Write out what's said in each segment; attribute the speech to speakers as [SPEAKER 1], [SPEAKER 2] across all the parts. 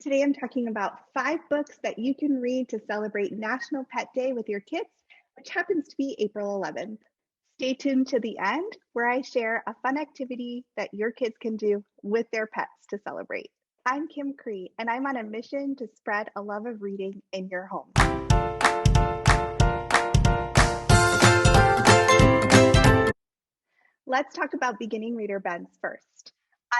[SPEAKER 1] Today I'm talking about 5 books that you can read to celebrate National Pet Day with your kids, which happens to be April 11th. Stay tuned to the end where I share a fun activity that your kids can do with their pets to celebrate. I'm Kim Cree, and I'm on a mission to spread a love of reading in your home. Let's talk about beginning reader Ben's first.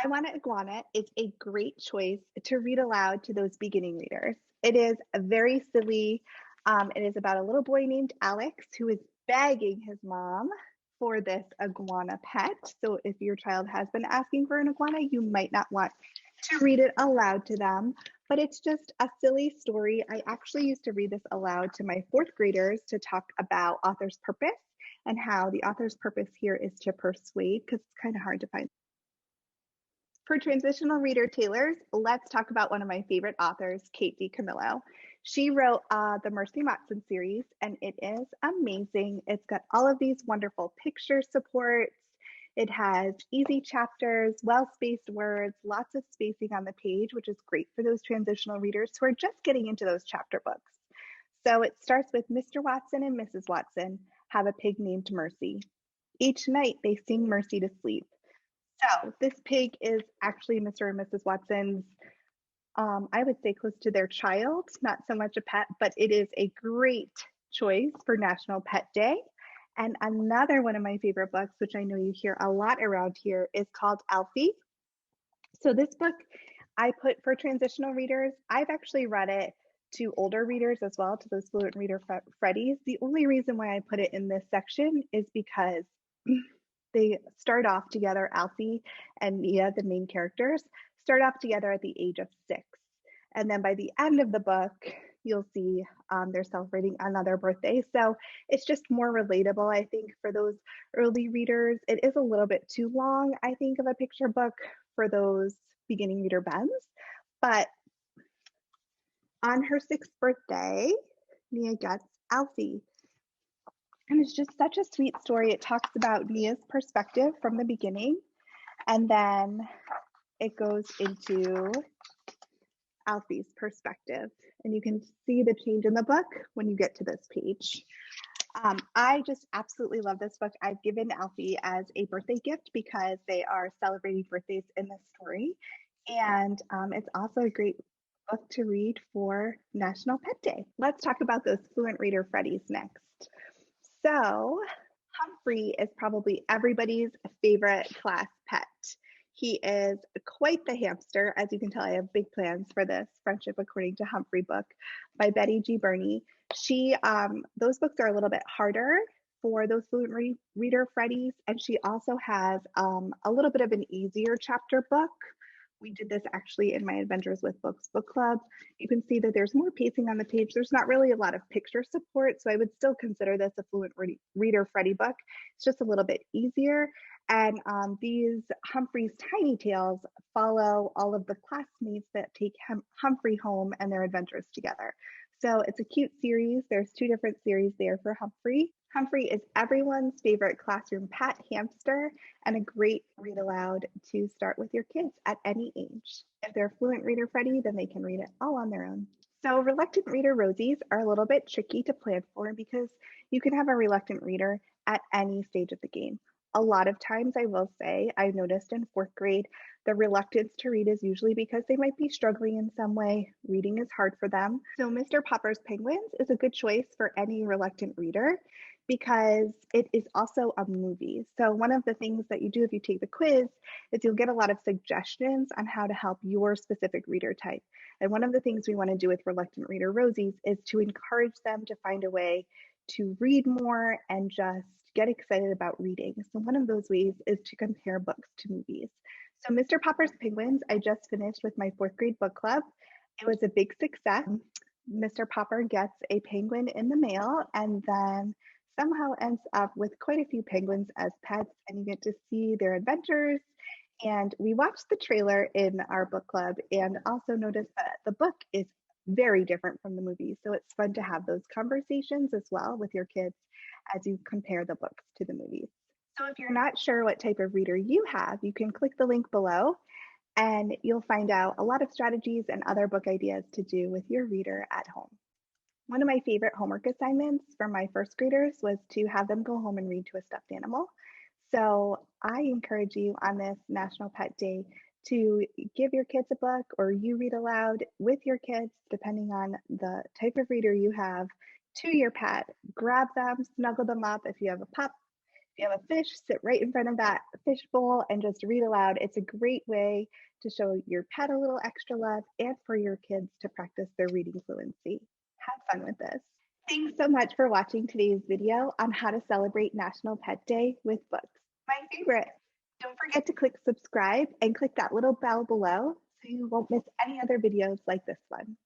[SPEAKER 1] I Want an Iguana is a great choice to read aloud to those beginning readers. It is very silly. It is about a little boy named Alex who is begging his mom for this iguana pet. So if your child has been asking for an iguana, you might not want to read it aloud to them, but it's just a silly story. I actually used to read this aloud to my 4th graders to talk about author's purpose and how the author's purpose here is to persuade, because it's kind of hard to find. For transitional reader tailors, let's talk about one of my favorite authors, Kate Dicamillo. She wrote the Mercy Matson series, and it is amazing. It's got all of these wonderful picture supports. It has easy chapters, well-spaced words, lots of spacing on the page, which is great for those transitional readers who are just getting into those chapter books. So it starts with Mr. Watson and Mrs. Watson have a pig named Mercy. Each night they sing Mercy to sleep. So this pig is actually Mr. and Mrs. Watson's, I would say close to their child, not so much a pet, but it is a great choice for National Pet Day. And another one of my favorite books, which I know you hear a lot around here, is called Alfie. So this book I put for transitional readers. I've actually read it to older readers as well, to those fluent reader Freddies. The only reason why I put it in this section is because they start off together. Alfie and Mia, the main characters, start off together at the age of 6. And then by the end of the book, you'll see they're celebrating another birthday. So it's just more relatable, I think, for those early readers. It is a little bit too long, I think, of a picture book for those beginning reader Bens. But on her 6th birthday, Mia gets Alfie. And it's just such a sweet story. It talks about Mia's perspective from the beginning, and then it goes into Alfie's perspective. And you can see the change in the book when you get to this page. I just absolutely love this book. I've given Alfie as a birthday gift because they are celebrating birthdays in this story. And it's also a great book to read for National Pet Day. Let's talk about those fluent reader Freddies next. So Humphrey is probably everybody's favorite class pet. He is quite the hamster. As you can tell, I have big plans for this Friendship According to Humphrey book by Betty G. Burney. Those books are a little bit harder for those fluent reader Freddies, and she also has a little bit of an easier chapter book. We did this actually in my Adventures with Books book club. You can see that there's more pacing on the page. There's not really a lot of picture support, so I would still consider this a fluent reader Freddie book. It's just a little bit easier. And these Humphrey's Tiny Tales follow all of the classmates that take Humphrey home and their adventures together. So it's a cute series. There's 2 different series there for Humphrey. Humphrey is everyone's favorite classroom pet hamster and a great read aloud to start with your kids at any age. If they're a fluent reader Freddie, then they can read it all on their own. So reluctant reader Rosies are a little bit tricky to plan for because you can have a reluctant reader at any stage of the game. A lot of times, I will say, I noticed in 4th grade, the reluctance to read is usually because they might be struggling in some way. Reading is hard for them. So Mr. Popper's Penguins is a good choice for any reluctant reader because it is also a movie. So one of the things that you do if you take the quiz is you'll get a lot of suggestions on how to help your specific reader type. And one of the things we want to do with reluctant reader Rosies is to encourage them to find a way to read more and just get excited about reading. So one of those ways is to compare books to movies. So Mr. Popper's Penguins, I just finished with my 4th grade book club. It was a big success. Mr. Popper gets a penguin in the mail and then somehow ends up with quite a few penguins as pets, and you get to see their adventures. And we watched the trailer in our book club and also noticed that the book is very different from the movie. So it's fun to have those conversations as well with your kids as you compare the books to the movies. So if you're not sure what type of reader you have, you can click the link below and you'll find out a lot of strategies and other book ideas to do with your reader at home. One of my favorite homework assignments for my first graders was to have them go home and read to a stuffed animal. So I encourage you on this National Pet Day to give your kids a book or you read aloud with your kids, depending on the type of reader you have, to your pet. Grab them, snuggle them up. If you have a pup, if you have a fish, sit right in front of that fish bowl and just read aloud. It's a great way to show your pet a little extra love and for your kids to practice their reading fluency. Have fun with this. Thanks so much for watching today's video on how to celebrate National Pet Day with books. My favorite. Don't forget to click subscribe and click that little bell below so you won't miss any other videos like this one.